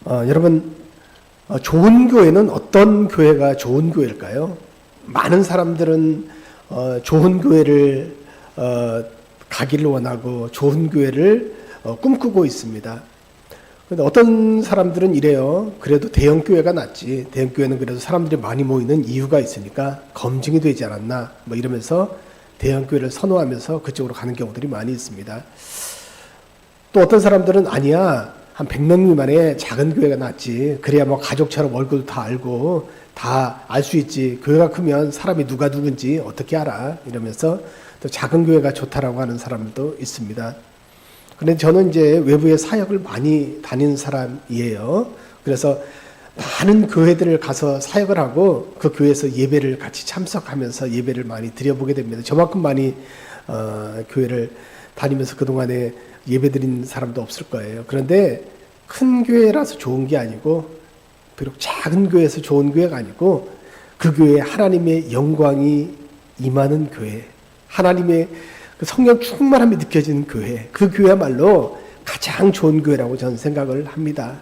여러분, 좋은 교회는 어떤 교회가 좋은 교회일까요? 많은 사람들은 좋은 교회를 가기를 원하고 좋은 교회를 꿈꾸고 있습니다. 근데 어떤 사람들은 이래요. 그래도 대형 교회가 낫지. 대형 교회는 그래도 사람들이 많이 모이는 이유가 있으니까 검증이 되지 않았나 뭐 이러면서 대형 교회를 선호하면서 그쪽으로 가는 경우들이 많이 있습니다. 또 어떤 사람들은 아니야, 한 100명 미만의 작은 교회가 낫지. 그래야 뭐 가족처럼 얼굴도 다 알고 다 알 수 있지. 교회가 크면 사람이 누가 누군지 어떻게 알아? 이러면서 또 작은 교회가 좋다라고 하는 사람도 있습니다. 그런데 저는 이제 외부에 사역을 많이 다니는 사람이에요. 그래서 많은 교회들을 가서 사역을 하고 그 교회에서 예배를 같이 참석하면서 예배를 많이 드려보게 됩니다. 저만큼 많이 교회를 다니면서 그동안에 예배드린 사람도 없을 거예요. 그런데 큰 교회라서 좋은 게 아니고, 비록 작은 교회에서 좋은 교회가 아니고, 그 교회에 하나님의 영광이 임하는 교회, 하나님의 그 성령 충만함이 느껴지는 교회, 그 교회야말로 가장 좋은 교회라고 저는 생각을 합니다.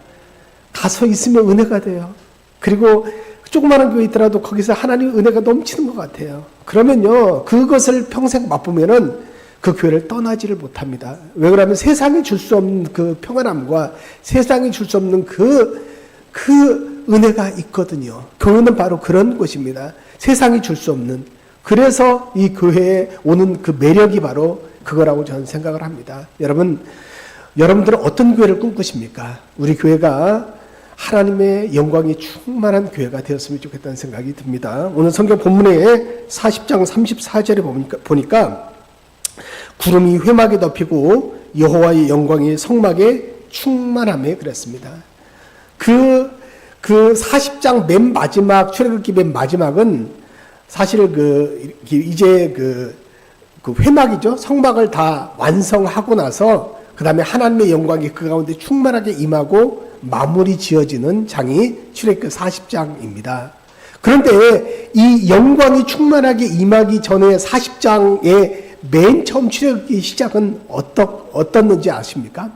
가서 있으면 은혜가 돼요. 그리고 조그마한 교회 있더라도 거기서 하나님의 은혜가 넘치는 것 같아요. 그러면요, 그것을 평생 맛보면은 그 교회를 떠나지를 못합니다. 왜 그러냐면 세상이 줄 수 없는 그 평안함과 세상이 줄 수 없는 그 은혜가 있거든요. 교회는 바로 그런 곳입니다. 세상이 줄 수 없는. 그래서 이 교회에 오는 그 매력이 바로 그거라고 저는 생각을 합니다. 여러분들은 어떤 교회를 꿈꾸십니까? 우리 교회가 하나님의 영광이 충만한 교회가 되었으면 좋겠다는 생각이 듭니다. 오늘 성경 본문에 40장 34절에 보니까 구름이 회막에 덮이고 여호와의 영광이 성막에 충만함에 그랬습니다. 그 40장 맨 마지막, 출애굽기 맨 마지막은 사실 이제 그 회막이죠. 성막을 다 완성하고 나서 그 다음에 하나님의 영광이 그 가운데 충만하게 임하고 마무리 지어지는 장이 출애굽기 40장입니다. 그런데 이 영광이 충만하게 임하기 전에 40장의 맨 처음 출애굽기 시작은 어떻는지 아십니까?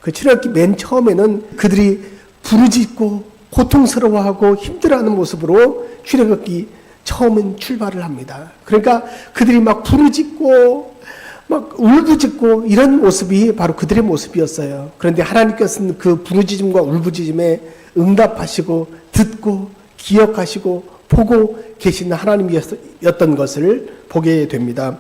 그 출애굽기 맨 처음에는 그들이 부르짖고 고통스러워하고 힘들어하는 모습으로 출애굽기 처음은 출발을 합니다. 그러니까 그들이 막 부르짖고 막 울부짖고 이런 모습이 바로 그들의 모습이었어요. 그런데 하나님께서는 그 부르짖음과 울부짖음에 응답하시고 듣고 기억하시고 보고 계시는 하나님이었던 것을 보게 됩니다.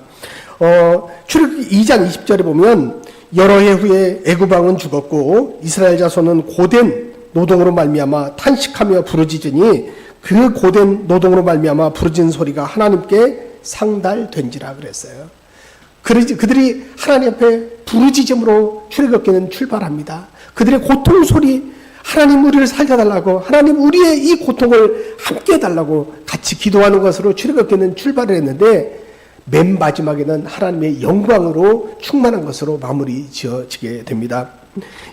출애굽기 2장 20절에 보면 여러 해 후에 애굽 왕은 죽었고 이스라엘 자손은 고된 노동으로 말미암아 탄식하며 부르짖으니 그 고된 노동으로 말미암아 부르짖는 소리가 하나님께 상달된지라 그랬어요. 그들이 하나님 앞에 부르짖음으로 출애굽기는 출발합니다. 그들의 고통 소리, 하나님 우리를 살려달라고, 하나님 우리의 이 고통을 함께 해달라고 같이 기도하는 것으로 출애굽기는 출발을 했는데 맨 마지막에는 하나님의 영광으로 충만한 것으로 마무리 지어지게 됩니다.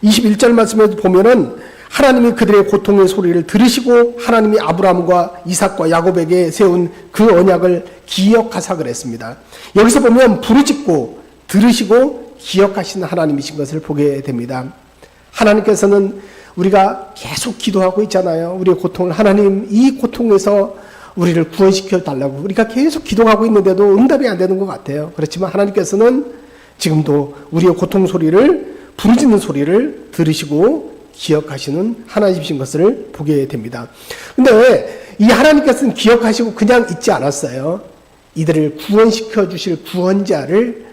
21절 말씀에 보면은 하나님이 그들의 고통의 소리를 들으시고 하나님이 아브라함과 이삭과 야곱에게 세운 그 언약을 기억하사 그랬습니다. 여기서 보면 부르짖고 들으시고 기억하시는 하나님이신 것을 보게 됩니다. 하나님께서는 우리가 계속 기도하고 있잖아요. 우리의 고통을, 하나님 이 고통에서 우리를 구원시켜 달라고 우리가 계속 기도하고 있는데도 응답이 안 되는 것 같아요. 그렇지만 하나님께서는 지금도 우리의 고통 소리를, 부르짖는 소리를 들으시고 기억하시는 하나님이신 것을 보게 됩니다. 근데 이 하나님께서는 기억하시고 그냥 있지 않았어요. 이들을 구원시켜 주실 구원자를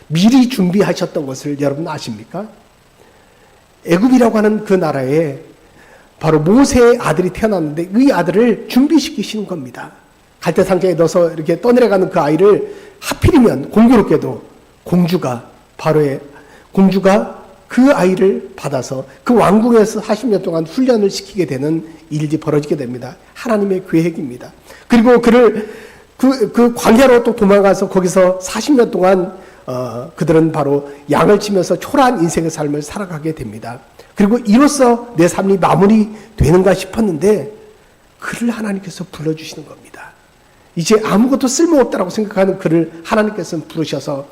미리 준비하셨던 것을 여러분 아십니까? 애굽이라고 하는 그 나라에 바로 모세의 아들이 태어났는데 이 아들을 준비시키시는 겁니다. 갈대상자에 넣어서 이렇게 떠내려가는 그 아이를 하필이면 공교롭게도 공주가 그 아이를 받아서 그 왕궁에서 40년 동안 훈련을 시키게 되는 일이 벌어지게 됩니다. 하나님의 계획입니다. 그리고 그를 그 광야로 또 도망가서 거기서 40년 동안 그들은 바로 양을 치면서 초라한 인생의 삶을 살아가게 됩니다. 그리고 이로써 내 삶이 마무리되는가 싶었는데 그를 하나님께서 불러주시는 겁니다. 이제 아무것도 쓸모없다라고 생각하는 그를 하나님께서 부르셔서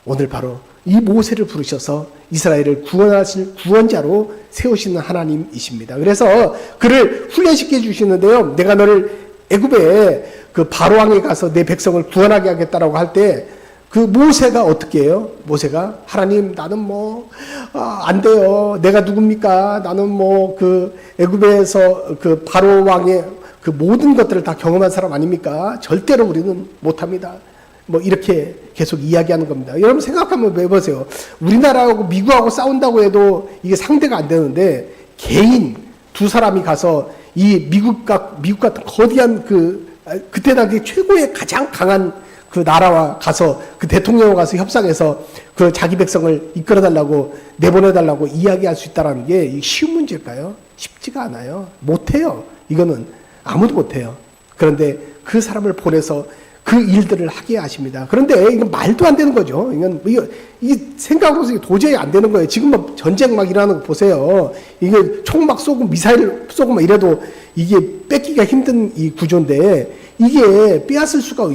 오늘 바로 이 모세를 부르셔서 이스라엘을 구원하실 구원자로 세우시는 하나님이십니다. 그래서 그를 훈련시켜 주시는데요. 내가 너를 애굽에 그 바로 왕에 가서 내 백성을 구원하게 하겠다라고 할 때 그 모세가 어떻게 해요? 모세가 하나님 나는 안 돼요. 내가 누굽니까? 나는 그 애굽에서 그 바로 왕의 그 모든 것들을 다 경험한 사람 아닙니까? 절대로 우리는 못합니다. 이렇게 계속 이야기하는 겁니다. 여러분 생각 한번 해보세요. 우리나라하고 미국하고 싸운다고 해도 이게 상대가 안 되는데 개인 두 사람이 가서 이 미국 같은 거대한 그때 당시 최고의 가장 강한 그 나라와 가서 그 대통령과 가서 협상해서 그 자기 백성을 이끌어달라고 내보내달라고 이야기할 수 있다는 게 쉬운 문제일까요? 쉽지가 않아요. 못해요. 이거는 아무도 못해요. 그런데 그 사람을 보내서 그 일들을 하게 하십니다. 그런데 이건 말도 안 되는 거죠. 이게 생각으로서 도저히 안 되는 거예요. 지금 전쟁 막 일어나는 거 보세요. 이게 총 막 쏘고 미사일 쏘고 막 이래도 이게 뺏기가 힘든 이 구조인데 이게 빼앗을 수가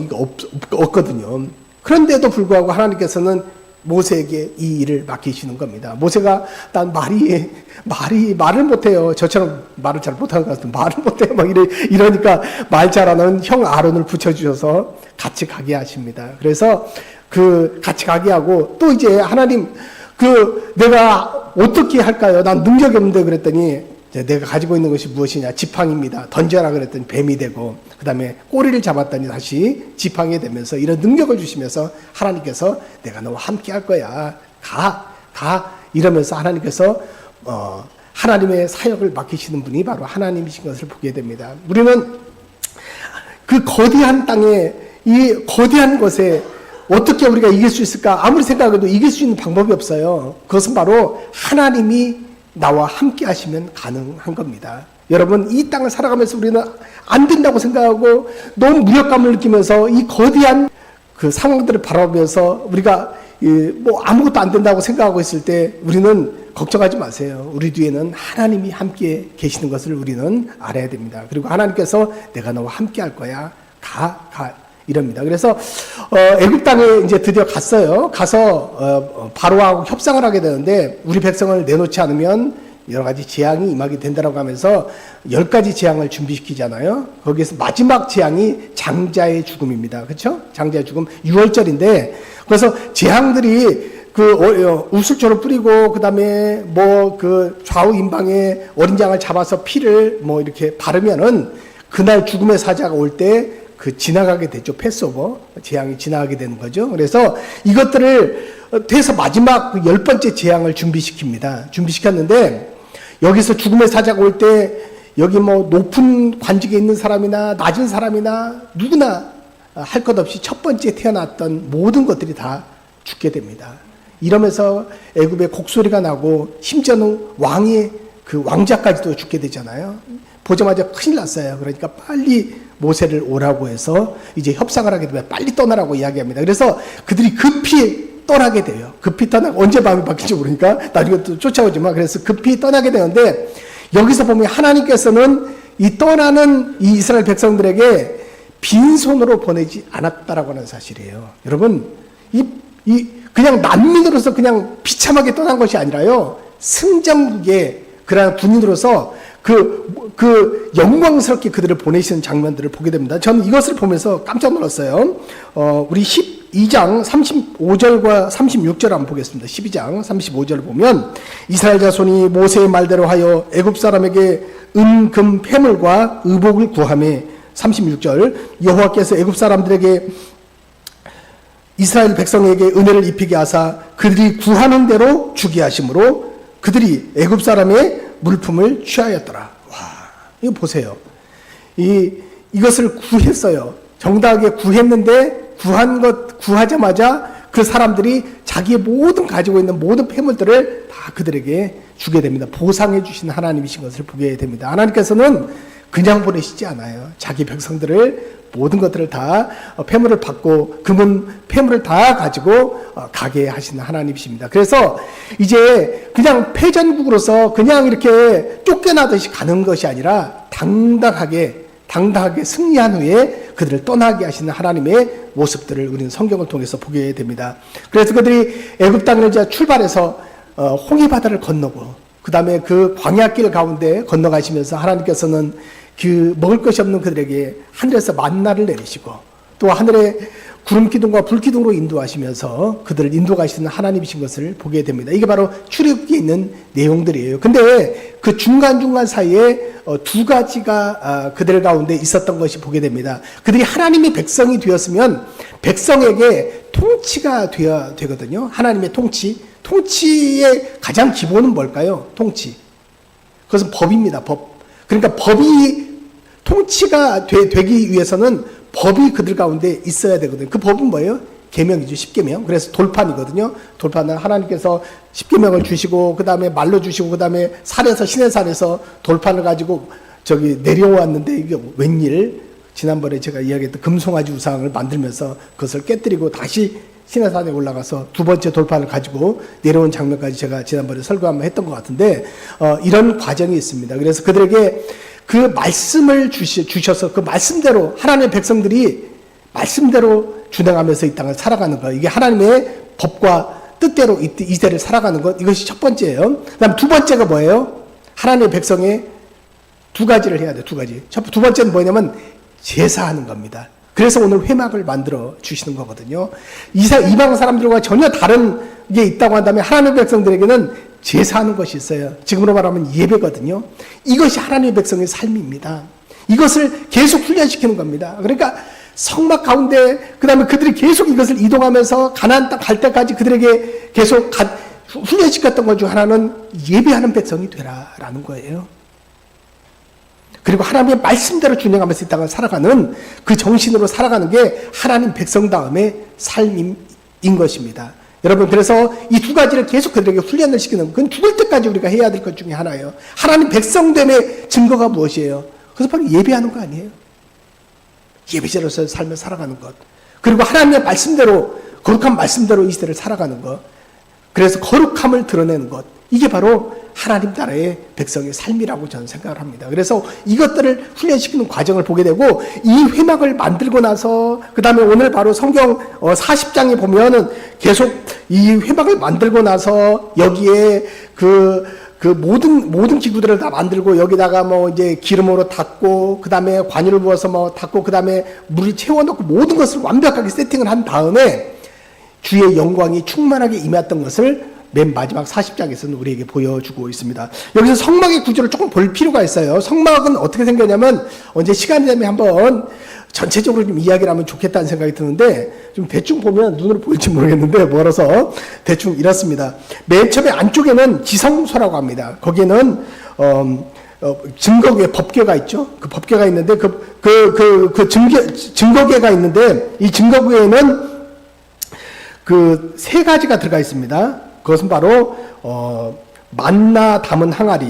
없거든요. 그런데도 불구하고 하나님께서는 모세에게 이 일을 맡기시는 겁니다. 모세가 난 말을 못해요. 저처럼 말을 잘 못하는 것 같아요. 말을 못해요. 막 이러니까 말 잘하는 형 아론을 붙여주셔서 같이 가게 하십니다. 그래서 같이 가게 하고 또 이제 하나님 내가 어떻게 할까요? 난 능력이 없는데 그랬더니 내가 가지고 있는 것이 무엇이냐? 지팡이입니다. 던져라 그랬더니 뱀이 되고 그 다음에 꼬리를 잡았더니 다시 지팡이 되면서 이런 능력을 주시면서 하나님께서 내가 너와 함께 할 거야. 가 이러면서 하나님께서 하나님의 사역을 맡기시는 분이 바로 하나님이신 것을 보게 됩니다. 우리는 그 거대한 땅에 이 거대한 것에 어떻게 우리가 이길 수 있을까? 아무리 생각해도 이길 수 있는 방법이 없어요. 그것은 바로 하나님이 나와 함께 하시면 가능한 겁니다. 여러분 이 땅을 살아가면서 우리는 안 된다고 생각하고 너무 무력감을 느끼면서 이 거대한 그 상황들을 바라보면서 우리가 아무것도 안 된다고 생각하고 있을 때 우리는 걱정하지 마세요. 우리 뒤에는 하나님이 함께 계시는 것을 우리는 알아야 됩니다. 그리고 하나님께서 내가 너와 함께 할 거야. 가 이럽니다. 그래서 애굽 땅에 이제 드디어 갔어요. 가서 바로하고 협상을 하게 되는데 우리 백성을 내놓지 않으면 여러 가지 재앙이 임하게 된다라고 하면서 10가지 재앙을 준비시키잖아요. 거기에서 마지막 재앙이 장자의 죽음입니다. 그렇죠? 장자의 죽음 6월절인데 그래서 재앙들이 우슬초를 뿌리고 그다음에 좌우 임방에 어린 양을 잡아서 피를 이렇게 바르면은 그날 죽음의 사자가 올 때 지나가게 되죠. 패스오버 재앙이 지나가게 되는 거죠. 그래서 이것들을 돼서 마지막 10번째 재앙을 준비시켰는데 여기서 죽음의 사자가 올 때 여기 높은 관직에 있는 사람이나 낮은 사람이나 누구나 할 것 없이 첫 번째 태어났던 모든 것들이 다 죽게 됩니다. 이러면서 애굽의 곡소리가 나고 심지어는 왕의 왕자까지도 죽게 되잖아요. 보자마자 큰일 났어요. 그러니까 빨리 모세를 오라고 해서 이제 협상을 하게 되면 빨리 떠나라고 이야기합니다. 그래서 그들이 급히 떠나게 돼요. 급히 떠나고 언제 마음이 바뀔지 모르니까 나중에 또 쫓아오지만 그래서 급히 떠나게 되는데 여기서 보면 하나님께서는 이 떠나는 이 이스라엘 백성들에게 빈손으로 보내지 않았다라고 하는 사실이에요. 여러분 그냥 난민으로서 그냥 비참하게 떠난 것이 아니라요. 승전국의 그러한 군인으로서 영광스럽게 그들을 보내시는 장면들을 보게 됩니다. 저는 이것을 보면서 깜짝 놀랐어요. 우리 12장 35절과 36절 한번 보겠습니다. 12장 35절을 보면 이스라엘 자손이 모세의 말대로 하여 애굽 사람에게 은, 금, 폐물과 의복을 구하매 36절 여호와께서 애굽 사람들에게 이스라엘 백성에게 은혜를 입히게 하사 그들이 구하는 대로 주게 하심으로 그들이 애굽 사람의 물품을 취하였더라. 와, 이거 보세요. 이것을 구했어요. 정당하게 구했는데 구하자마자 그 사람들이 자기의 모든 가지고 있는 모든 폐물들을 다 그들에게 주게 됩니다. 보상해 주신 하나님이신 것을 보게 됩니다. 하나님께서는 그냥 보내시지 않아요. 자기 백성들을 모든 것들을 다 폐물을 받고 금은 폐물을 다 가지고 가게 하시는 하나님이십니다. 그래서 이제 그냥 패전국으로서 그냥 이렇게 쫓겨나듯이 가는 것이 아니라 당당하게 승리한 후에 그들을 떠나게 하시는 하나님의 모습들을 우리는 성경을 통해서 보게 됩니다. 그래서 그들이 애굽 땅을 이제 출발해서 홍해 바다를 건너고 그 다음에 그 광야길 가운데 건너가시면서 하나님께서는 그 먹을 것이 없는 그들에게 하늘에서 만나를 내리시고 또 하늘에 구름 기둥과 불 기둥으로 인도하시면서 그들을 인도가시는 하나님이신 것을 보게 됩니다. 이게 바로 출애굽기에 있는 내용들이에요. 근데 그 중간중간 사이에 두 가지가 그들 가운데 있었던 것이 보게 됩니다. 그들이 하나님의 백성이 되었으면 백성에게 통치가 되어야 되거든요. 하나님의 통치. 통치의 가장 기본은 뭘까요? 통치. 그것은 법입니다. 법. 그러니까 법이 통치가 되기 위해서는 법이 그들 가운데 있어야 되거든요. 그 법은 뭐예요? 계명이죠. 십계명. 그래서 돌판이거든요. 돌판은 하나님께서 십계명을 주시고 그 다음에 말로 주시고 그 다음에 산에서 시내산에서 돌판을 가지고 저기 내려왔는데 이게 웬일? 지난번에 제가 이야기했던 금송아지 우상을 만들면서 그것을 깨뜨리고 다시 시내산에 올라가서 두 번째 돌판을 가지고 내려온 장면까지 제가 지난번에 설교 한번 했던 것 같은데 이런 과정이 있습니다. 그래서 그들에게 그 말씀을 주셔서 그 말씀대로 하나님의 백성들이 말씀대로 준행하면서 이 땅을 살아가는 것, 이게 하나님의 법과 뜻대로 이 세를 살아가는 것, 이것이 첫 번째예요. 그다음 두 번째가 뭐예요? 하나님의 백성의 두 가지를 해야 돼요. 두 가지. 두 번째는 뭐냐면 제사하는 겁니다. 그래서 오늘 회막을 만들어 주시는 거거든요. 이방 사람들과 전혀 다른 게 있다고 한다면 하나님의 백성들에게는 제사하는 것이 있어요. 지금으로 말하면 예배거든요. 이것이 하나님의 백성의 삶입니다. 이것을 계속 훈련시키는 겁니다. 그러니까 성막 가운데 그 다음에 그들이 계속 이것을 이동하면서 가나안 땅 갈 때까지 그들에게 계속 훈련시켰던 것 중 하나는 예배하는 백성이 되라라는 거예요. 그리고 하나님의 말씀대로 준행하면서 이 땅을 살아가는 그 정신으로 살아가는 게 하나님 백성다움의 삶인 것입니다. 여러분, 그래서 이 두 가지를 계속 그들에게 훈련을 시키는, 그건 죽을 때까지 우리가 해야 될 것 중에 하나예요. 하나님 백성됨의 증거가 무엇이에요? 그래서 바로 예배하는 거 아니에요? 예배자로서 삶을 살아가는 것. 그리고 하나님의 말씀대로, 거룩한 말씀대로 이 시대를 살아가는 것. 그래서 거룩함을 드러내는 것. 이게 바로 하나님 나라의 백성의 삶이라고 저는 생각을 합니다. 그래서 이것들을 훈련시키는 과정을 보게 되고, 이 회막을 만들고 나서 그 다음에 오늘 바로 성경 40장에 보면은 계속 이 회막을 만들고 나서 여기에 그 모든 기구들을 다 만들고 여기다가 뭐 이제 기름으로 닦고 그 다음에 관유를 부어서 뭐 닦고 그 다음에 물이 채워놓고 모든 것을 완벽하게 세팅을 한 다음에 주의 영광이 충만하게 임했던 것을 맨 마지막 40장에서는 우리에게 보여주고 있습니다. 여기서 성막의 구조를 조금 볼 필요가 있어요. 성막은 어떻게 생겼냐면 언제 시간이 되면 한번 전체적으로 좀 이야기를 하면 좋겠다는 생각이 드는데 좀 대충 보면 눈으로 보일지 모르겠는데 멀어서 대충 이렇습니다. 맨 처음에 안쪽에는 지성소라고 합니다. 거기에는 증거궤 법궤가 있죠. 그 법궤가 있는데 증거궤가 있는데 이 증거궤에는 그 세 가지가 들어가 있습니다. 그것은 바로 만나 담은 항아리,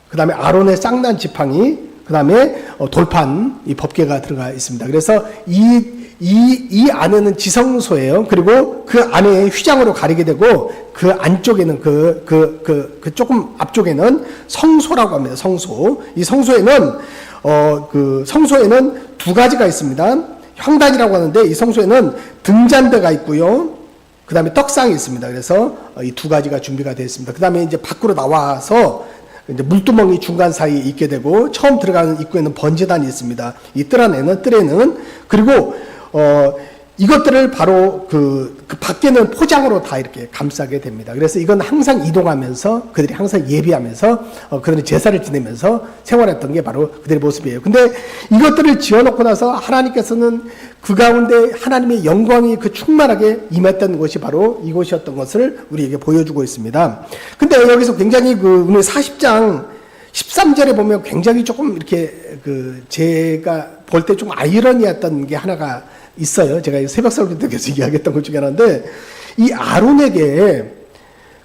그 다음에 아론의 쌍난 지팡이, 그 다음에 돌판, 이 법궤가 들어가 있습니다. 그래서 이 안에는 지성소예요. 그리고 그 안에 휘장으로 가리게 되고 그 안쪽에는 그 조금 앞쪽에는 성소라고 합니다. 성소. 이 성소에는 그 성소에는 두 가지가 있습니다. 향단이라고 하는데 이 성소에는 등잔대가 있고요. 그 다음에 떡상이 있습니다. 그래서 이 두 가지가 준비가 되어 있습니다. 그 다음에 이제 밖으로 나와서 이제 물두멍이 중간 사이에 있게 되고 처음 들어가는 입구에는 번제단이 있습니다. 이 뜰 안에는 그리고 이것들을 바로 그 밖에는 포장으로 다 이렇게 감싸게 됩니다. 그래서 이건 항상 이동하면서 그들이 항상 예비하면서 그들이 제사를 지내면서 생활했던 게 바로 그들의 모습이에요. 근데 이것들을 지어놓고 나서 하나님께서는 그 가운데 하나님의 영광이 그 충만하게 임했던 것이 바로 이곳이었던 것을 우리에게 보여주고 있습니다. 근데 여기서 굉장히 오늘 40장 13절에 보면 굉장히 조금 이렇게 제가 볼 때 좀 아이러니했던 게 하나가 있어요. 제가 새벽 설교 때 계속 이야기했던 것 중에 하나인데, 이 아론에게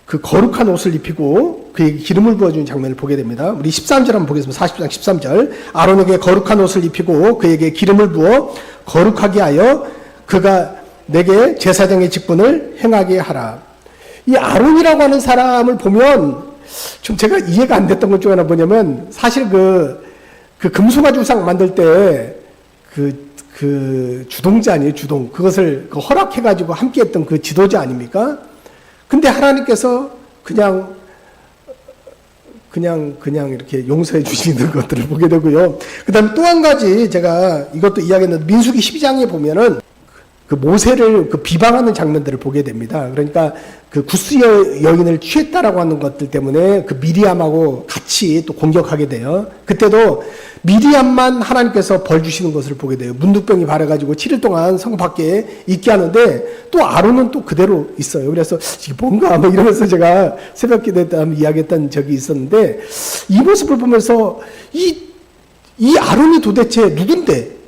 그 거룩한 옷을 입히고 그에게 기름을 부어주는 장면을 보게 됩니다. 우리 13절 한번 보겠습니다. 40장 13절. 아론에게 거룩한 옷을 입히고 그에게 기름을 부어 거룩하게 하여 그가 내게 제사장의 직분을 행하게 하라. 이 아론이라고 하는 사람을 보면 좀 제가 이해가 안 됐던 것 중에 하나 뭐냐면, 사실 그 금송아지 우상 만들 때 그 주동자 아니에요, 주동. 그것을 허락해가지고 함께했던 그 지도자 아닙니까? 근데 하나님께서 그냥 이렇게 용서해 주시는 것들을 보게 되고요. 그 다음에 또 한 가지 제가 이것도 이야기했는데 민수기 12장에 보면은 그 모세를 그 비방하는 장면들을 보게 됩니다. 그러니까 그 구스 여인을 취했다라고 하는 것들 때문에 그 미리암하고 같이 또 공격하게 돼요. 그때도 미리암만 하나님께서 벌 주시는 것을 보게 돼요. 문둥병이 발해가지고 7일 동안 성 밖에 있게 하는데 또 아론은 또 그대로 있어요. 그래서 이게 뭔가 뭐 이러면서 제가 새벽 기도 때 이야기했던 적이 있었는데 이 모습을 보면서 이 아론이 도대체 누군데?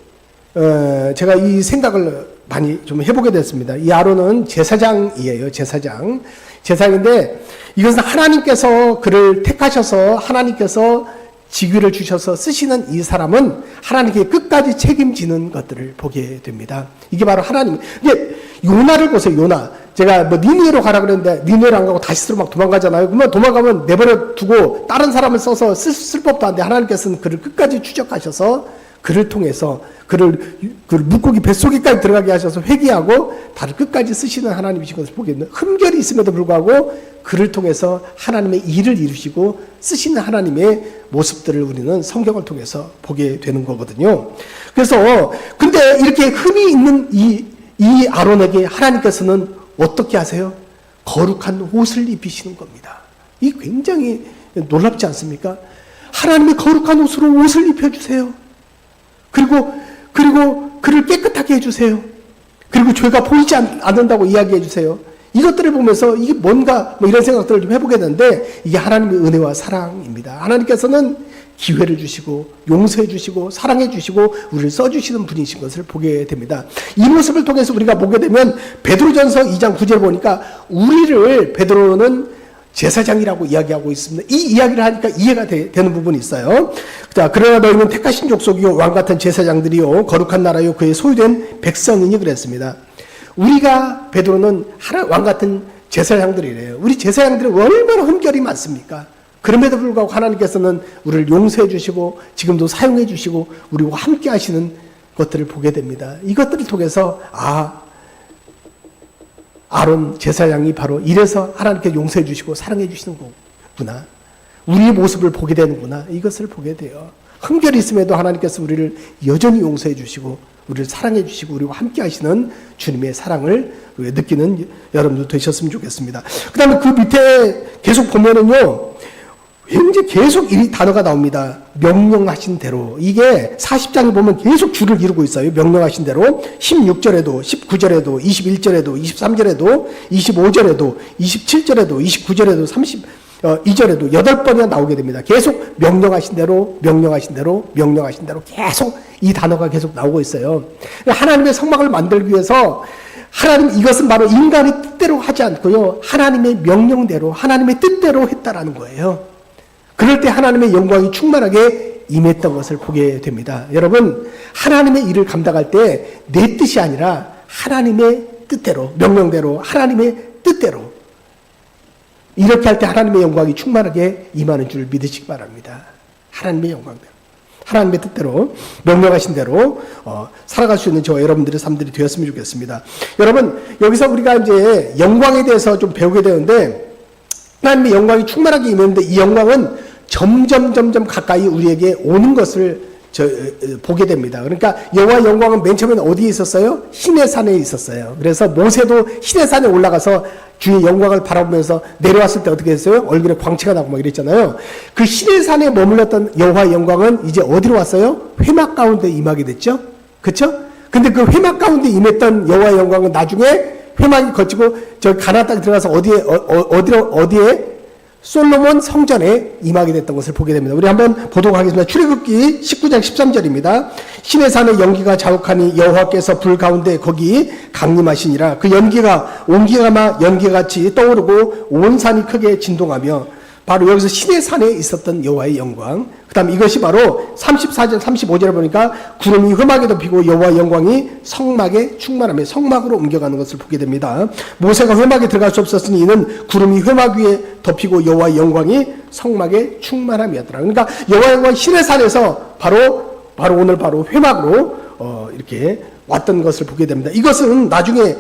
제가 이 생각을 많이 좀 해보게 됐습니다. 이 아론은 제사장이에요. 제사장인데 이것은 하나님께서 그를 택하셔서 하나님께서 직위를 주셔서 쓰시는 이 사람은 하나님께 끝까지 책임지는 것들을 보게 됩니다. 이게 바로 하나님. 이게 요나를 보세요. 요나. 제가 뭐 니느웨로 가라 그랬는데 니느웨로 안 가고 다시스로 막 도망가잖아요. 그러면 도망가면 내버려 두고 다른 사람을 써서 쓸 법도 한데 하나님께서는 그를 끝까지 추적하셔서 그를 통해서 그를 물고기 뱃속에까지 들어가게 하셔서 회개하고 다를 끝까지 쓰시는 하나님이신 것을 보게 됩니다. 흠결이 있음에도 불구하고 그를 통해서 하나님의 일을 이루시고 쓰시는 하나님의 모습들을 우리는 성경을 통해서 보게 되는 거거든요. 그래서 근데 이렇게 흠이 있는 이 아론에게 하나님께서는 어떻게 하세요? 거룩한 옷을 입히시는 겁니다. 이 굉장히 놀랍지 않습니까? 하나님의 거룩한 옷을 입혀주세요. 그리고 그를 깨끗하게 해주세요. 그리고 죄가 보이지 않는다고 이야기해 주세요. 이것들을 보면서 이게 뭔가 뭐 이런 생각들을 좀 해보게 되는데 이게 하나님의 은혜와 사랑입니다. 하나님께서는 기회를 주시고 용서해 주시고 사랑해 주시고 우리를 써주시는 분이신 것을 보게 됩니다. 이 모습을 통해서 우리가 보게 되면 베드로전서 2장 9절 보니까 우리를 베드로는 제사장이라고 이야기하고 있습니다. 이 이야기를 하니까 이해가 되는 부분이 있어요. 자, 그러나 너희는 택하신 족속이요 왕같은 제사장들이요 거룩한 나라요 그의 소유된 백성이니 그랬습니다. 우리가 베드로는 왕같은 제사장들이래요. 우리 제사장들은 얼마나 흠결이 많습니까? 그럼에도 불구하고 하나님께서는 우리를 용서해 주시고 지금도 사용해 주시고 우리와 함께 하시는 것들을 보게 됩니다. 이것들을 통해서 아론 제사장이 바로 이래서 하나님께 용서해 주시고 사랑해 주시는 거구나. 우리의 모습을 보게 되는구나. 이것을 보게 돼요. 흠결이 있음에도 하나님께서 우리를 여전히 용서해 주시고 우리를 사랑해 주시고 우리와 함께 하시는 주님의 사랑을 느끼는 여러분도 되셨으면 좋겠습니다. 그 다음에 그 밑에 계속 보면은요. 굉장히 계속 이 단어가 나옵니다. 명령하신 대로. 이게 40장에 보면 계속 줄을 이루고 있어요. 명령하신 대로 16절에도 19절에도 21절에도 23절에도 25절에도 27절에도 29절에도 32절에도 8번이나 나오게 됩니다. 계속 명령하신 대로 명령하신 대로 명령하신 대로 계속 이 단어가 계속 나오고 있어요. 하나님의 성막을 만들기 위해서 하나님 이것은 바로 인간의 뜻대로 하지 않고요. 하나님의 명령대로 하나님의 뜻대로 했다라는 거예요. 그럴 때 하나님의 영광이 충만하게 임했던 것을 보게 됩니다. 여러분, 하나님의 일을 감당할 때 내 뜻이 아니라 하나님의 뜻대로, 명령대로, 하나님의 뜻대로 이렇게 할 때 하나님의 영광이 충만하게 임하는 줄 믿으시기 바랍니다. 하나님의 영광대로, 하나님의 뜻대로, 명령하신 대로 살아갈 수 있는 저와 여러분들의 삶들이 되었으면 좋겠습니다. 여러분, 여기서 우리가 이제 영광에 대해서 좀 배우게 되는데 하나님의 영광이 충만하게 임했는데 이 영광은 점점 가까이 우리에게 오는 것을 보게 됩니다. 그러니까 여호와의 영광은 맨 처음에는 어디에 있었어요? 시내산에 있었어요. 그래서 모세도 시내산에 올라가서 주의 영광을 바라보면서 내려왔을 때 어떻게 했어요? 얼굴에 광채가 나고 막 이랬잖아요. 그 시내산에 머물렀던 여호와의 영광은 이제 어디로 왔어요? 회막 가운데 임하게 됐죠? 그렇죠? 근데 그 회막 가운데 임했던 여호와의 영광은 나중에 회막이 거치고 저 가나안 땅에 들어가서 어디에 솔로몬 성전에 임하게 됐던 것을 보게 됩니다. 우리 한번 보도록 하겠습니다. 출애굽기 19장 13절입니다. 시내산의 연기가 자욱하니 여호와께서 불 가운데 거기 강림하시니라. 그 연기가 온기가 연기같이 떠오르고 온 산이 크게 진동하며 바로 여기서 시내산에 있었던 여호와의 영광. 그 다음 이것이 바로 34절 35절에 보니까 구름이 회막에 덮이고 여호와의 영광이 성막에 충만하며 성막으로 옮겨가는 것을 보게 됩니다. 모세가 회막에 들어갈 수 없었으니 이는 구름이 회막 위에 덮이고 여호와의 영광이 성막에 충만함이었더라. 그러니까 여호와의 영광 시내산에서 바로 오늘 회막으로 이렇게 왔던 것을 보게 됩니다. 이것은 나중에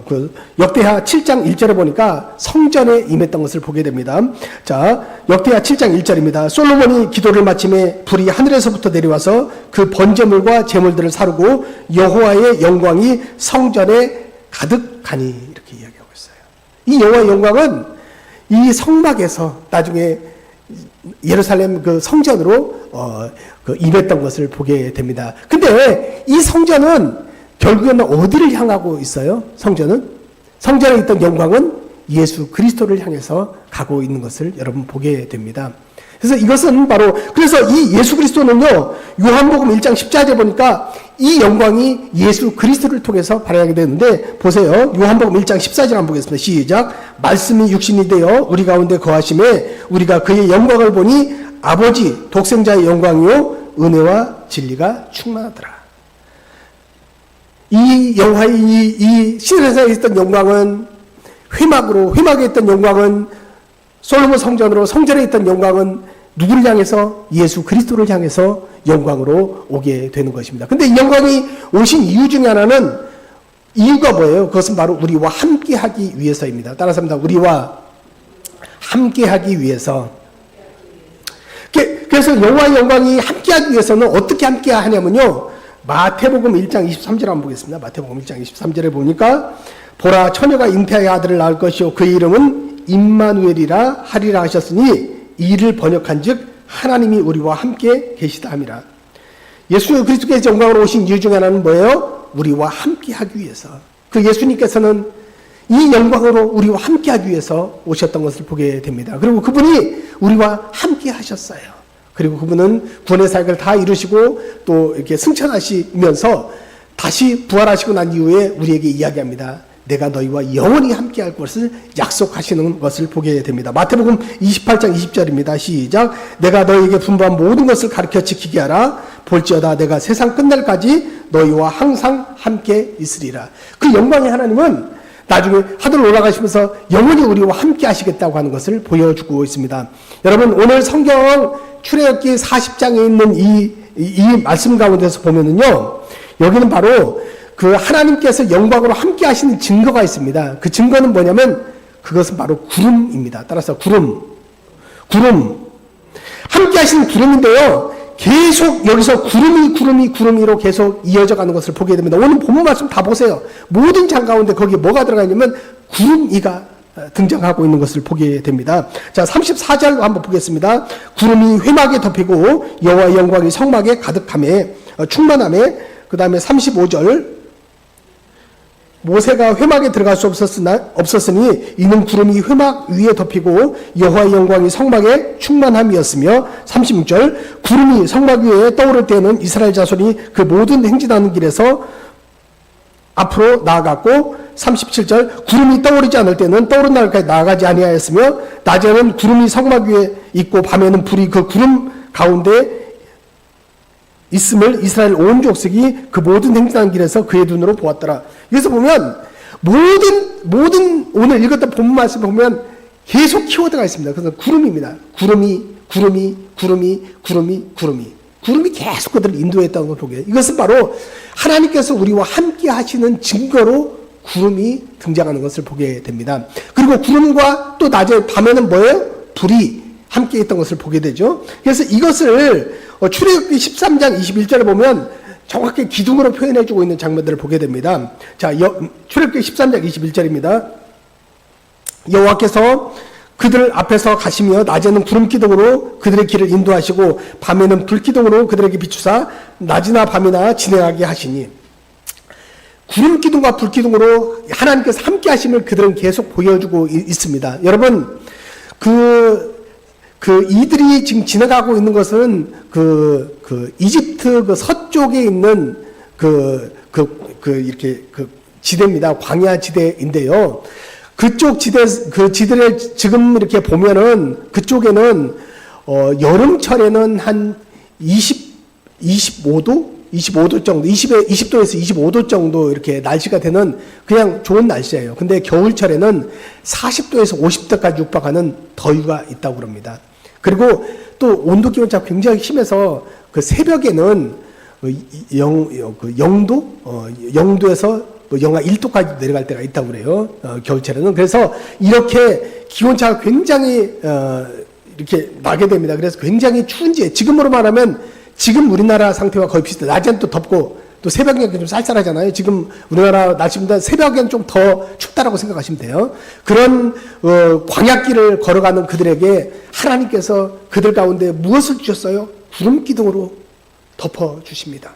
그 역대하 7장 1절에 보니까 성전에 임했던 것을 보게 됩니다. 자, 역대하 7장 1절입니다. 솔로몬이 기도를 마침에 불이 하늘에서부터 내려와서 그 번제물과 제물들을 사르고 여호와의 영광이 성전에 가득하니, 이렇게 이야기하고 있어요. 이 여호와의 영광은 이 성막에서 나중에 예루살렘 그 성전으로 그 임했던 것을 보게 됩니다. 근데 이 성전은 결국에는 어디를 향하고 있어요? 성전에 있던 영광은 예수 그리스도를 향해서 가고 있는 것을 여러분 보게 됩니다. 그래서 이것은 바로, 그래서 이 예수 그리스도는요, 요한복음 1장 14절에 보니까 이 영광이 예수 그리스도를 통해서 발현하게 되는데, 보세요. 요한복음 1장 14절 한번 보겠습니다. 시작. 말씀이 육신이 되어 우리 가운데 거하심에 우리가 그의 영광을 보니 아버지 독생자의 영광이요 은혜와 진리가 충만하더라. 이 영화의 이 신에서 있었던 영광은 회막에 있던 영광은 솔로몬 성전으로, 성전에 있던 영광은 누구를 향해서? 예수 그리스도를 향해서 영광으로 오게 되는 것입니다. 근데 이 영광이 오신 이유 중에 하나는, 이유가 뭐예요? 그것은 바로 우리와 함께 하기 위해서입니다. 따라서 합니다. 우리와 함께 하기 위해서. 그래서 여호와의 영광이 함께 하기 위해서는 어떻게 함께 하냐면요, 마태복음 1장 23절 한번 보겠습니다. 마태복음 1장 23절에 보니까 보라, 처녀가 잉태하여 아들을 낳을 것이요 그 이름은 임마누엘이라 하리라 하셨으니 이를 번역한 즉 하나님이 우리와 함께 계시다 함이라. 예수 그리스도께서 영광으로 오신 이유 중에 하나는 뭐예요? 우리와 함께 하기 위해서. 그 예수님께서는 이 영광으로 우리와 함께 하기 위해서 오셨던 것을 보게 됩니다. 그리고 그분이 우리와 함께 하셨어요. 그리고 그분은 구원의 사역을 다 이루시고 또 이렇게 승천하시면서 다시 부활하시고 난 이후에 우리에게 이야기합니다. 내가 너희와 영원히 함께 할 것을 약속하시는 것을 보게 됩니다. 마태복음 28장 20절입니다. 시작. 내가 너희에게 분부한 모든 것을 가르쳐 지키게 하라. 볼지어다 내가 세상 끝날까지 너희와 항상 함께 있으리라. 그 영광의 하나님은 나중에 하늘 올라가시면서 영원히 우리와 함께 하시겠다고 하는 것을 보여주고 있습니다. 여러분, 오늘 성경 출애굽기 40장에 있는 이 말씀 가운데서 보면은요, 여기는 바로 그 하나님께서 영광으로 함께 하시는 증거가 있습니다. 그 증거는 뭐냐면 그것은 바로 구름입니다. 따라서 구름. 함께 하시는 구름인데요, 계속 여기서 구름이로 계속 이어져 가는 것을 보게 됩니다. 오늘 본문 말씀 다 보세요. 모든 장 가운데 거기에 뭐가 들어가 있냐면 구름이가 등장하고 있는 것을 보게 됩니다. 자, 34절 한번 보겠습니다. 구름이 회막에 덮이고 여호와의 영광이 성막에 가득함에, 충만함에, 그 다음에 35절, 모세가 회막에 들어갈 수 없었으니 이는 구름이 회막 위에 덮이고 여호와의 영광이 성막에 충만함이었으며, 36절, 구름이 성막 위에 떠오를 때에는 이스라엘 자손이 그 모든 행진하는 길에서 앞으로 나아갔고, 37절, 구름이 떠오르지 않을 때는 떠오른 날까지 나아가지 아니하였으며, 낮에는 구름이 성막 위에 있고 밤에는 불이 그 구름 가운데 있음을 이스라엘 온 족속이 그 모든 행진하는 길에서 그의 눈으로 보았더라. 여기서 보면 모든 오늘 읽었던 본문 말씀 보면 계속 키워드가 있습니다. 그래서 구름입니다. 구름이 계속 그들을 인도했다는 걸 보게. 이것은 바로 하나님께서 우리와 함께 하시는 증거로 구름이 등장하는 것을 보게 됩니다. 그리고 구름과 또 낮에 밤에는 뭐예요? 불이 함께 있던 것을 보게 되죠. 그래서 이것을 출애굽기 13장 21절에 보면 정확히 기둥으로 표현해주고 있는 장면들을 보게 됩니다. 자, 출애굽기 13장 21절입니다. 여호와께서 그들 앞에서 가시며 낮에는 구름 기둥으로 그들의 길을 인도하시고 밤에는 불 기둥으로 그들에게 비추사 낮이나 밤이나 진행하게 하시니, 구름 기둥과 불 기둥으로 하나님께서 함께 하심을 그들은 계속 보여주고 있습니다. 여러분, 이들이 지금 지나가고 있는 것은 이집트 그 서쪽에 있는 이렇게 지대입니다. 광야 지대인데요. 그쪽 지대를 지금 이렇게 보면은 그쪽에는 여름철에는 한 25도 정도, 20도에서 25도 정도 이렇게 날씨가 되는 그냥 좋은 날씨예요. 근데 겨울철에는 40도에서 50도까지 육박하는 더위가 있다고 그럽니다. 그리고 또 온도 기온차가 굉장히 심해서 그 새벽에는 영도에서 영하 1도까지 내려갈 때가 있다고 그래요. 겨울철에는. 그래서 이렇게 기온차가 굉장히 이렇게 나게 됩니다. 그래서 굉장히 추운지, 지금으로 말하면 지금 우리나라 상태와 거의 비슷해요. 낮에는 또 덥고 또 새벽에 좀 쌀쌀하잖아요. 지금 우리나라 날씨보다 새벽엔 좀 더 춥다라고 생각하시면 돼요. 그런 광야길을 걸어가는 그들에게 하나님께서 그들 가운데 무엇을 주셨어요? 구름 기둥으로 덮어 주십니다.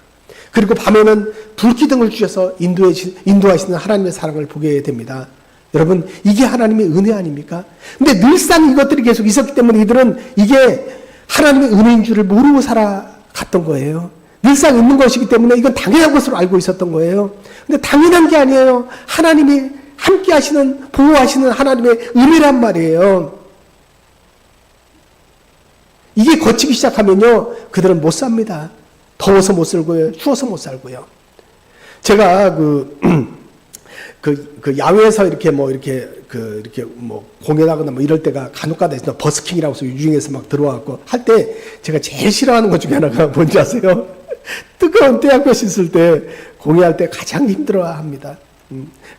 그리고 밤에는 불 기둥을 주셔서 인도하시는 하나님의 사랑을 보게 됩니다. 여러분, 이게 하나님의 은혜 아닙니까? 근데 늘상 이것들이 계속 있었기 때문에 이들은 이게 하나님의 은혜인 줄을 모르고 살아갔던 거예요. 늘상 있는 것이기 때문에 이건 당연한 것으로 알고 있었던 거예요. 근데 당연한 게 아니에요. 하나님이 함께 하시는, 보호하시는 하나님의 은혜란 말이에요. 이게 거치기 시작하면요, 그들은 못 삽니다. 더워서 못 살고요, 추워서 못 살고요. 제가 야외에서 이렇게 공연하거나 뭐 이럴 때가 간혹가다 있어요. 버스킹이라고 해서 유중에서 막 들어와갖고 할 때 제가 제일 싫어하는 것 중에 하나가 뭔지 아세요? 뜨거운 태양볕이 있을 때 공연할 때 가장 힘들어 합니다.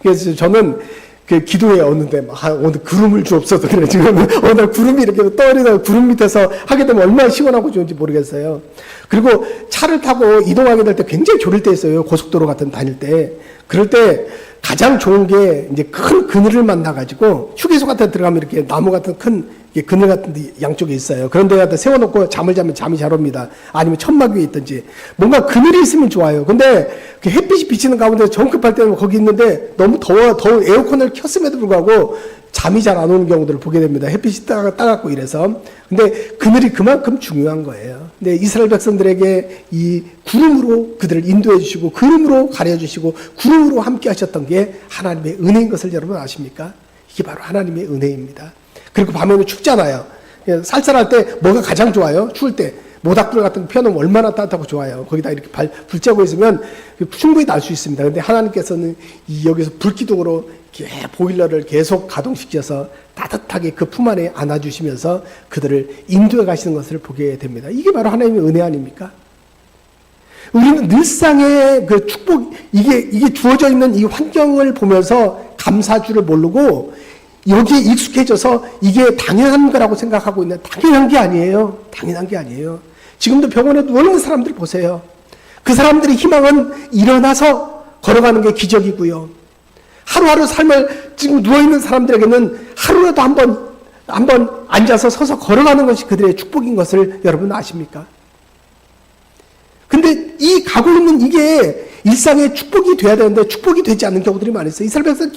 그래서 저는 그 기도에 오는데 오늘 구름을 주옵소서 그래. 지금 오늘 구름이 이렇게 떠오르는 구름 밑에서 하게 되면 얼마나 시원하고 좋은지 모르겠어요. 그리고 차를 타고 이동하게 될 때 굉장히 졸릴 때 있어요. 고속도로 같은 다닐 때. 그럴 때 가장 좋은 게 이제 큰 그늘을 만나가지고 휴게소 같은 데 들어가면 이렇게 나무 같은 큰 그늘 같은 데 양쪽에 있어요. 그런 데 갖다 세워놓고 잠을 자면 잠이 잘 옵니다. 아니면 천막 위에 있든지. 뭔가 그늘이 있으면 좋아요. 근데 그 햇빛이 비치는 가운데 정급할 때는 거기 있는데 너무 더워 에어컨을 켰음에도 불구하고 잠이 잘 안 오는 경우들을 보게 됩니다. 햇빛이 따갑고 이래서. 근데 그늘이 그만큼 중요한 거예요. 근데 이스라엘 백성들에게 이 구름으로 그들을 인도해 주시고 구름으로 가려 주시고 구름으로 함께 하셨던 게 하나님의 은혜인 것을 여러분 아십니까? 이게 바로 하나님의 은혜입니다. 그리고 밤에는 춥잖아요. 쌀쌀할 때 뭐가 가장 좋아요? 추울 때. 모닥불 같은 거 펴놓으면 얼마나 따뜻하고 좋아요. 거기다 이렇게 불 쬐고 있으면 충분히 날 수 있습니다. 근데 하나님께서는 여기서 불기둥으로 보일러를 계속 가동시켜서 따뜻하게 그 품 안에 안아주시면서 그들을 인도해 가시는 것을 보게 됩니다. 이게 바로 하나님의 은혜 아닙니까? 우리는 늘상의 그 축복, 이게 주어져 있는 이 환경을 보면서 감사주를 모르고 여기에 익숙해져서 이게 당연한 거라고 생각하고 있는, 당연한 게 아니에요. 당연한 게 아니에요. 지금도 병원에 누워있는 사람들 보세요. 그 사람들의 희망은 일어나서 걸어가는 게 기적이고요. 하루하루 삶을 지금 누워있는 사람들에게는 하루라도 한번 앉아서 서서 걸어가는 것이 그들의 축복인 것을 여러분 아십니까? 근데 이 가고 있는 이게 일상의 축복이 돼야 되는데 축복이 되지 않는 경우들이 많이 있어요. 이스라엘 백성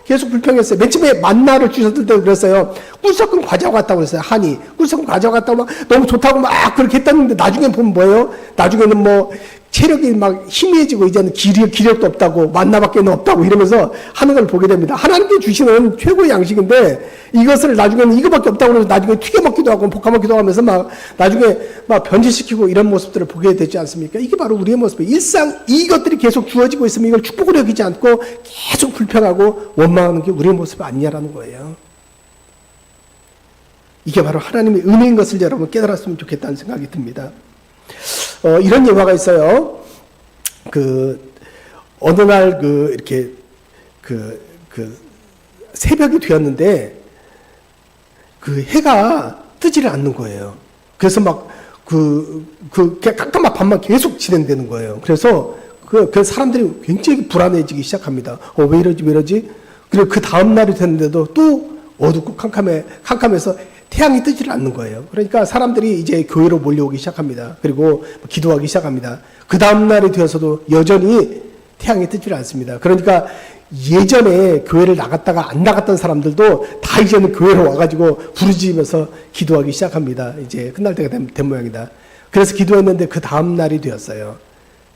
계속 불평했어요. 맨 처음에 만나를 주셨을 때 그랬어요. 꿀 섞은 과자와 같다고 그랬어요. 한이. 꿀 섞은 과자와 같다고 막 너무 좋다고 막 그렇게 했다는데 나중에 보면 뭐예요? 나중에는 뭐 체력이 막 희미해지고 이제는 기력도 없다고 만나밖에 없다고 이러면서 하는 걸 보게 됩니다. 하나님께 주시는 최고의 양식인데 이것을 나중에는 이거밖에 없다고 그래서 나중에 튀겨 먹기도 하고 볶아 먹기도 하면서 막 나중에 막 변질시키고 이런 모습들을 보게 되지 않습니까? 이게 바로 우리의 모습이에요. 일상 이것들이 계속 주어지고 있으면 이걸 축복으로 여기지 않고 계속 불평하고 원망하는 게 우리의 모습이 아니냐라는 거예요. 이게 바로 하나님의 은혜인 것을 여러분 깨달았으면 좋겠다는 생각이 듭니다. 이런 예화가 있어요. 어느 날 이렇게 새벽이 되었는데 해가 뜨지를 않는 거예요. 그래서 막 깜깜한 밤만 계속 진행되는 거예요. 그래서 그 사람들이 굉장히 불안해지기 시작합니다. 왜 이러지? 그리고 그 다음 날이 됐는데도 또 어둡고 캄캄해서 태양이 뜨지를 않는 거예요. 그러니까 사람들이 이제 교회로 몰려오기 시작합니다. 그리고 기도하기 시작합니다. 그 다음 날이 되어서도 여전히 태양이 뜨지를 않습니다. 그러니까 예전에 교회를 나갔다가 안 나갔던 사람들도 다 이제는 교회로 와가지고 부르짖으면서 기도하기 시작합니다. 이제 끝날 때가 된 모양이다. 그래서 기도했는데 그 다음 날이 되었어요.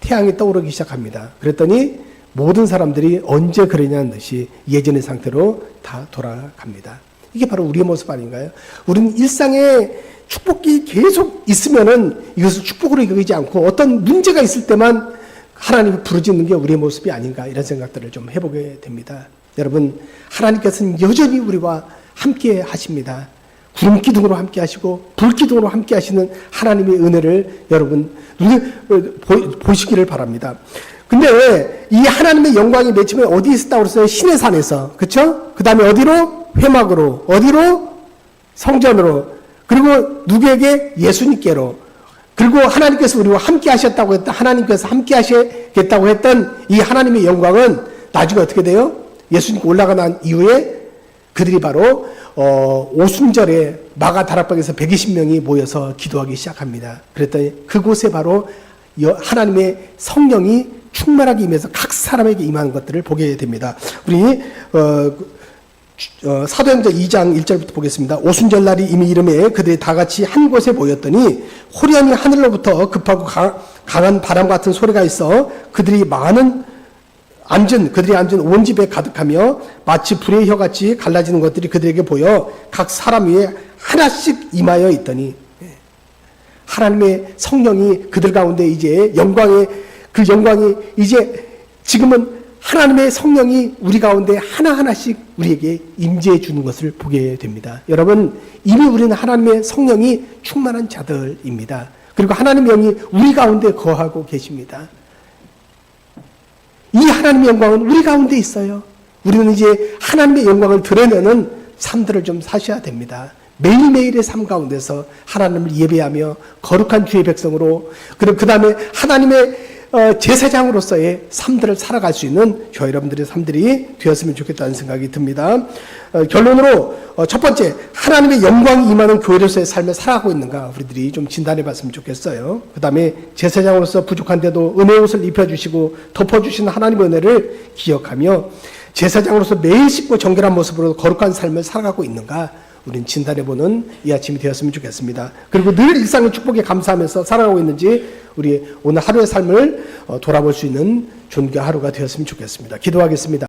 태양이 떠오르기 시작합니다. 그랬더니 모든 사람들이 언제 그러냐는 듯이 예전의 상태로 다 돌아갑니다. 이게 바로 우리의 모습 아닌가요? 우리는 일상에 축복이 계속 있으면은 이것을 축복으로 여기지 않고 어떤 문제가 있을 때만 하나님을 부르짖는 게 우리의 모습이 아닌가 이런 생각들을 좀 해보게 됩니다. 여러분, 하나님께서는 여전히 우리와 함께 하십니다. 구름 기둥으로 함께 하시고 불 기둥으로 함께 하시는 하나님의 은혜를 여러분 보시기를 바랍니다. 근데 이 하나님의 영광이 맨 처음에 어디 있었다고 그랬어요? 신의 산에서. 그쵸? 그 다음에 어디로? 회막으로. 어디로? 성전으로. 그리고 누구에게? 예수님께로. 그리고 하나님께서 우리와 함께 하셨다고 했던, 하나님께서 함께 하시겠다고 했던 이 하나님의 영광은 나중에 어떻게 돼요? 예수님 올라가 난 이후에 그들이 바로 오순절에 마가 다락방에서 120명이 모여서 기도하기 시작합니다. 그랬더니 그곳에 바로 하나님의 성령이 충만하게 임해서 각 사람에게 임하는 것들을 보게 됩니다. 우리 사도행전 2장 1절부터 보겠습니다. 오순절날이 이미 이름에 그들이 다 같이 한 곳에 모였더니 호련히 하늘로부터 급하고 강한 바람 같은 소리가 있어 그들이 앉은 온 집에 가득하며 마치 불의 혀같이 갈라지는 것들이 그들에게 보여 각 사람 위에 하나씩 임하여 있더니 하나님의 성령이 그들 가운데 이제 그 영광이 이제 지금은 하나님의 성령이 우리 가운데 하나하나씩 우리에게 임재해 주는 것을 보게 됩니다. 여러분, 이미 우리는 하나님의 성령이 충만한 자들입니다. 그리고 하나님의 영이 우리 가운데 거하고 계십니다. 이 하나님의 영광은 우리 가운데 있어요. 우리는 이제 하나님의 영광을 드러내는 삶들을 좀 사셔야 됩니다. 매일매일의 삶 가운데서 하나님을 예배하며 거룩한 주의 백성으로, 그리고 그 다음에 하나님의 제사장으로서의 삶들을 살아갈 수 있는 저와 여러분들의 삶들이 되었으면 좋겠다는 생각이 듭니다. 결론으로 첫 번째, 하나님의 영광이 임하는 교회로서의 삶을 살아가고 있는가 우리들이 좀 진단해 봤으면 좋겠어요. 그 다음에 제사장으로서 부족한데도 은혜의 옷을 입혀주시고 덮어주시는 하나님의 은혜를 기억하며 제사장으로서 매일 씻고 정결한 모습으로 거룩한 삶을 살아가고 있는가 우린 진단해보는 이 아침이 되었으면 좋겠습니다. 그리고 늘 일상의 축복에 감사하면서 살아가고 있는지 우리 오늘 하루의 삶을 돌아볼 수 있는 존귀한 하루가 되었으면 좋겠습니다. 기도하겠습니다.